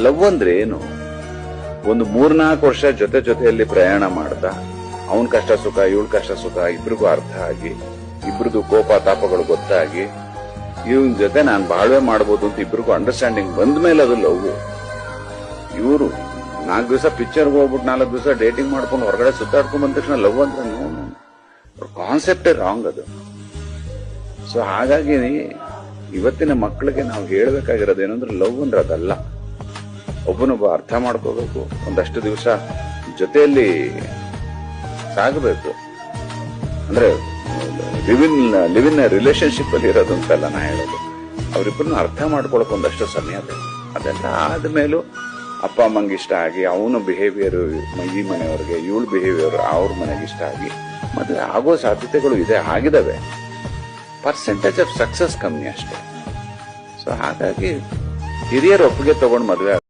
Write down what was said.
Love ಅಂದ್ರೆ ಏನು? ಒಂದು 3-4 ವರ್ಷ ಜೊತೆಯಲ್ಲಿ ಪ್ರಯಾಣ ಮಾಡ್ತಾ ಅವನ್ ಕಷ್ಟ ಸುಖ ಇವಳ ಕಷ್ಟ ಸುಖ ಇಬ್ರಿಗೂ ಅರ್ಥ ಆಗಿ, ಇಬ್ರದು ಕೋಪ ತಾಪಗಳು ಗೊತ್ತಾಗಿ, ಇವನ್ ಜೊತೆ ನಾನು ಬಾಳ್ವೆ ಮಾಡ್ಬೋದು ಅಂತ ಇಬ್ರಿಗೂ ಅಂಡರ್ಸ್ಟ್ಯಾಂಡಿಂಗ್ ಬಂದ ಮೇಲೆ ಅದು ಲವ್. ಇವರು 4 ದಿವಸ ಪಿಕ್ಚರ್ಗೆ ಹೋಗ್ಬಿಟ್ಟು 4 ದಿವಸ ಡೇಟಿಂಗ್ ಮಾಡ್ಕೊಂಡು ಹೊರಗಡೆ ಸುತ್ತಾಡ್ಕೊಂಡ್ ಬಂದ ತಕ್ಷಣ ಲವ್ ಅಂತ ಕಾನ್ಸೆಪ್ಟೇ ರಾಂಗ್ ಅದು. ಸೊ ಹಾಗಾಗಿ ಇವತ್ತಿನ ಮಕ್ಕಳಿಗೆ ನಾವು ಹೇಳ್ಬೇಕಾಗಿರೋದು ಏನಂದ್ರೆ ಲವ್ ಅಂದ್ರೆ ಅದಲ್ಲ. ಒಬ್ಬನೊಬ್ಬ ಅರ್ಥ ಮಾಡ್ಕೋಬೇಕು, ಒಂದಷ್ಟು ದಿವಸ ಜೊತೆಯಲ್ಲಿ ಸಾಗಬೇಕು. ಅಂದ್ರೆ ಲಿವ್ ಇನ್ ರಿಲೇಶನ್ಶಿಪ್ ಅಲ್ಲಿ ಇರೋದು ಅಂತಲ್ಲ ನಾ ಹೇಳೋದು. ಅವ್ರಿಬ್ಬರನ್ನ ಅರ್ಥ ಮಾಡ್ಕೊಳಕ್ ಒಂದಷ್ಟು ಸಮಯ ಬೇಕು. ಅದೆಲ್ಲ ಆದ್ಮೇಲೂ ಅಪ್ಪ ಅಮ್ಮಂಗೆ ಇಷ್ಟ ಆಗಿ ಅವನ ಬಿಹೇವಿಯರ್ ಈ ಮನೆಯವ್ರಿಗೆ, ಇವಳ ಬಿಹೇವಿಯರ್ ಅವ್ರ ಮನೆಗೆ ಇಷ್ಟ ಆಗಿ ಮದುವೆ ಆಗೋ ಸಾಧ್ಯತೆಗಳು ಆಗಿದಾವೆ. ಪರ್ಸೆಂಟೇಜ್ ಆಫ್ ಸಕ್ಸಸ್ ಕಮ್ಮಿ ಅಷ್ಟೇ. ಸೊ ಹಾಗಾಗಿ ಹಿರಿಯರ ಒಪ್ಪಿಗೆ ತಗೊಂಡು ಮದುವೆ